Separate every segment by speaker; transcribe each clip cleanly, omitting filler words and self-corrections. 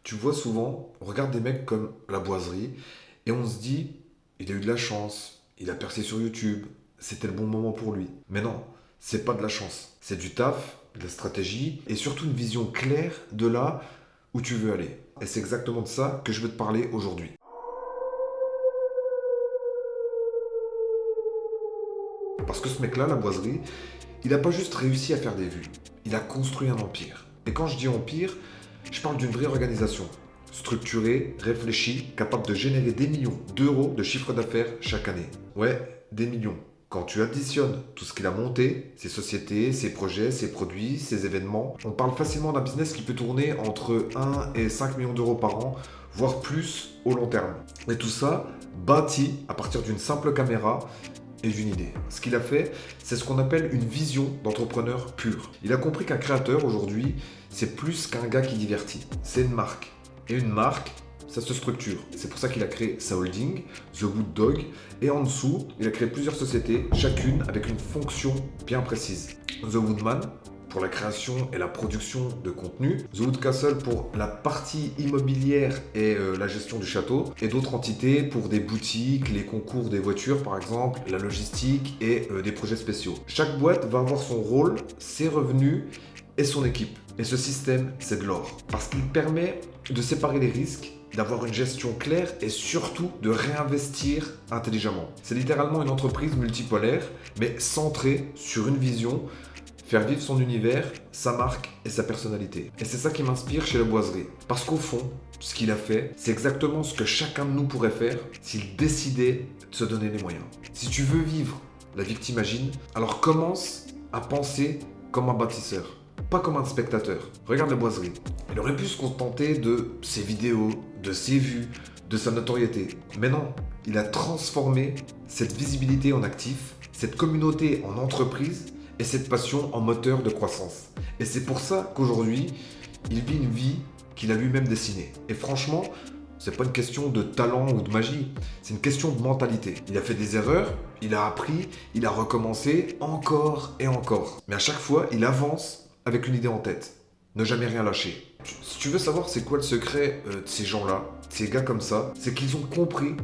Speaker 1: Tu vois souvent, on regarde des mecs comme La Boiserie et on se dit, il a eu de la chance, il a percé sur YouTube, c'était le bon moment pour lui. Mais non, c'est pas de la chance, c'est du taf, de la stratégie et surtout une vision claire de là où tu veux aller. Et c'est exactement de ça que je veux te parler aujourd'hui. Parce que ce mec-là, La Boiserie, il n'a pas juste réussi à faire des vues, il a construit un empire. Et quand je dis empire, je parle d'une vraie organisation, structurée, réfléchie, capable de générer des millions d'euros de chiffre d'affaires chaque année. Ouais, des millions. Quand tu additionnes tout ce qu'il a monté, ses sociétés, ses projets, ses produits, ses événements, on parle facilement d'un business qui peut tourner entre 1 et 5 millions d'euros par an, voire plus au long terme. Et tout ça bâti à partir d'une simple caméra et d'une idée. Ce qu'il a fait, c'est ce qu'on appelle une vision d'entrepreneur pur. Il a compris qu'un créateur aujourd'hui, c'est plus qu'un gars qui divertit. C'est une marque. Et une marque, ça se structure. C'est pour ça qu'il a créé sa holding, The Wood Dog, et en dessous, il a créé plusieurs sociétés, chacune avec une fonction bien précise. The Woodman, pour la création et la production de contenu, The Wood Castle pour la partie immobilière et la gestion du château, et d'autres entités pour des boutiques, les concours des voitures par exemple, la logistique et des projets spéciaux. Chaque boîte va avoir son rôle, ses revenus et son équipe. Et ce système, c'est de l'or, parce qu'il permet de séparer les risques, d'avoir une gestion claire et surtout de réinvestir intelligemment. C'est littéralement une entreprise multipolaire, mais centrée sur une vision, faire vivre son univers, sa marque et sa personnalité. Et c'est ça qui m'inspire chez La Boiserie. Parce qu'au fond, ce qu'il a fait, c'est exactement ce que chacun de nous pourrait faire s'il décidait de se donner les moyens. Si tu veux vivre la vie que t'imagines, alors commence à penser comme un bâtisseur, pas comme un spectateur. Regarde La Boiserie. Il aurait pu se contenter de ses vidéos, de ses vues, de sa notoriété. Mais non, il a transformé cette visibilité en actif, cette communauté en entreprise et cette passion en moteur de croissance. Et c'est pour ça qu'aujourd'hui, il vit une vie qu'il a lui-même dessinée. Et franchement, c'est pas une question de talent ou de magie, c'est une question de mentalité. Il a fait des erreurs, il a appris, il a recommencé encore et encore. Mais à chaque fois, il avance avec une idée en tête. Ne jamais rien lâcher. Si tu veux savoir c'est quoi le secret de ces gens-là, ces gars comme ça, c'est qu'ils ont compris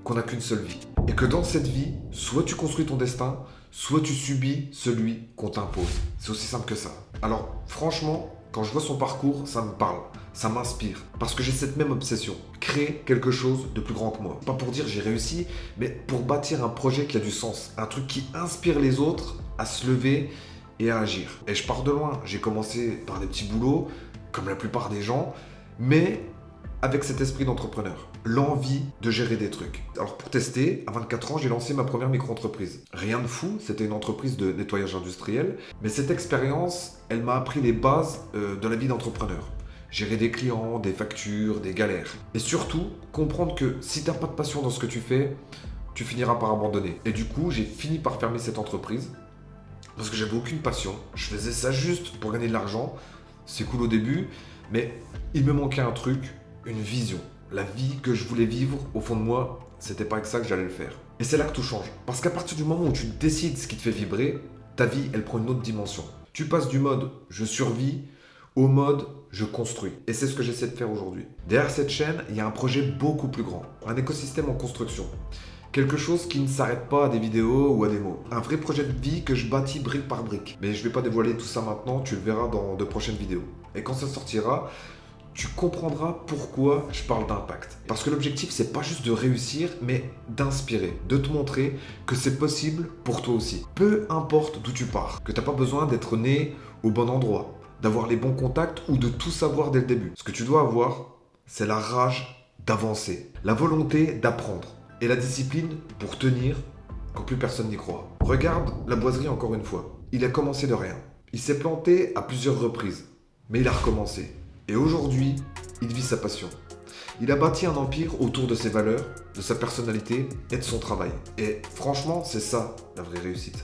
Speaker 1: qu'on n'a qu'une seule vie. Et que dans cette vie, soit tu construis ton destin, soit tu subis celui qu'on t'impose. C'est aussi simple que ça. Alors franchement, quand je vois son parcours, ça me parle, ça m'inspire. Parce que j'ai cette même obsession. Créer quelque chose de plus grand que moi. Pas pour dire j'ai réussi, mais pour bâtir un projet qui a du sens. Un truc qui inspire les autres à se lever et à agir. Et je pars de loin. J'ai commencé par des petits boulots, comme la plupart des gens, mais avec cet esprit d'entrepreneur, l'envie de gérer des trucs. Alors pour tester, à 24 ans, j'ai lancé ma première micro-entreprise. Rien de fou, c'était une entreprise de nettoyage industriel, mais cette expérience, elle m'a appris les bases de la vie d'entrepreneur. Gérer des clients, des factures, des galères. Et surtout, comprendre que si tu n'as pas de passion dans ce que tu fais, tu finiras par abandonner. Et du coup, j'ai fini par fermer cette entreprise parce que j'avais aucune passion. Je faisais ça juste pour gagner de l'argent. C'est cool au début, mais il me manquait un truc, une vision. La vie que je voulais vivre, au fond de moi, c'était pas avec ça que j'allais le faire. Et c'est là que tout change. Parce qu'à partir du moment où tu décides ce qui te fait vibrer, ta vie, elle prend une autre dimension. Tu passes du mode je survis au mode je construis. Et c'est ce que j'essaie de faire aujourd'hui. Derrière cette chaîne, il y a un projet beaucoup plus grand. Un écosystème en construction. Quelque chose qui ne s'arrête pas à des vidéos ou à des mots. Un vrai projet de vie que je bâtis brique par brique. Mais je ne vais pas dévoiler tout ça maintenant, tu le verras dans de prochaines vidéos. Et quand ça sortira, tu comprendras pourquoi je parle d'impact. Parce que l'objectif, c'est pas juste de réussir, mais d'inspirer, de te montrer que c'est possible pour toi aussi. Peu importe d'où tu pars, que t'as pas besoin d'être né au bon endroit, d'avoir les bons contacts ou de tout savoir dès le début. Ce que tu dois avoir, c'est la rage d'avancer, la volonté d'apprendre et la discipline pour tenir quand plus personne n'y croit. Regarde La Boiserie encore une fois. Il a commencé de rien. Il s'est planté à plusieurs reprises, mais il a recommencé. Et aujourd'hui, il vit sa passion. Il a bâti un empire autour de ses valeurs, de sa personnalité et de son travail. Et franchement, c'est ça la vraie réussite.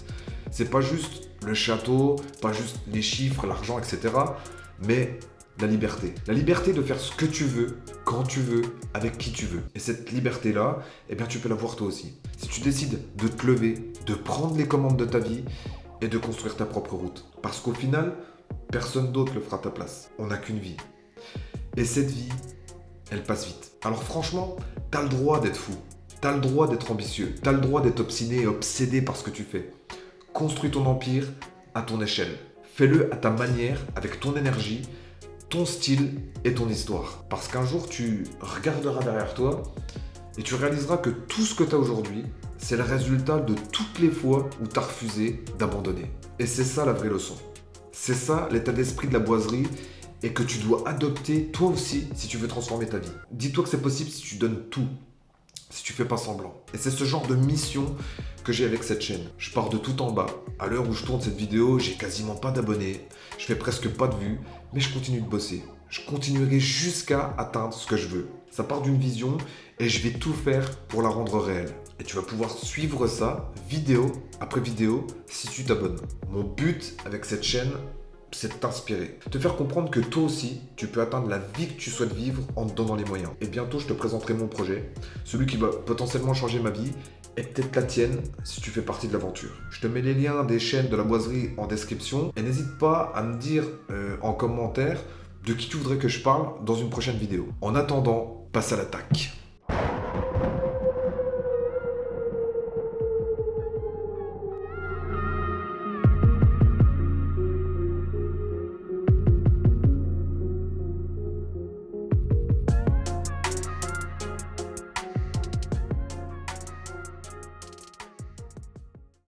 Speaker 1: C'est pas juste le château, pas juste les chiffres, l'argent, etc. Mais la liberté. La liberté de faire ce que tu veux, quand tu veux, avec qui tu veux. Et cette liberté-là, eh bien, tu peux l'avoir toi aussi. Si tu décides de te lever, de prendre les commandes de ta vie et de construire ta propre route. Parce qu'au final, personne d'autre le fera à ta place. On n'a qu'une vie. Et cette vie, elle passe vite. Alors franchement, t'as le droit d'être fou, t'as le droit d'être ambitieux, t'as le droit d'être obstiné et obsédé par ce que tu fais. Construis ton empire à ton échelle. Fais-le à ta manière, avec ton énergie, ton style et ton histoire. Parce qu'un jour, tu regarderas derrière toi et tu réaliseras que tout ce que tu as aujourd'hui, c'est le résultat de toutes les fois où tu as refusé d'abandonner. Et c'est ça la vraie leçon. C'est ça l'état d'esprit de la boiserie et que tu dois adopter toi aussi si tu veux transformer ta vie. Dis-toi que c'est possible si tu donnes tout, si tu fais pas semblant. Et c'est ce genre de mission que j'ai avec cette chaîne. Je pars de tout en bas. À l'heure où je tourne cette vidéo, j'ai quasiment pas d'abonnés, je fais presque pas de vues, mais je continue de bosser. Je continuerai jusqu'à atteindre ce que je veux. Ça part d'une vision et je vais tout faire pour la rendre réelle. Et tu vas pouvoir suivre ça vidéo après vidéo si tu t'abonnes. Mon but avec cette chaîne, c'est de t'inspirer. Te faire comprendre que toi aussi, tu peux atteindre la vie que tu souhaites vivre en te donnant les moyens. Et bientôt, je te présenterai mon projet, celui qui va potentiellement changer ma vie et peut-être la tienne si tu fais partie de l'aventure. Je te mets les liens des chaînes de la boiserie en description et n'hésite pas à me dire en commentaire de qui tu voudrais que je parle dans une prochaine vidéo. En attendant, passe à l'attaque.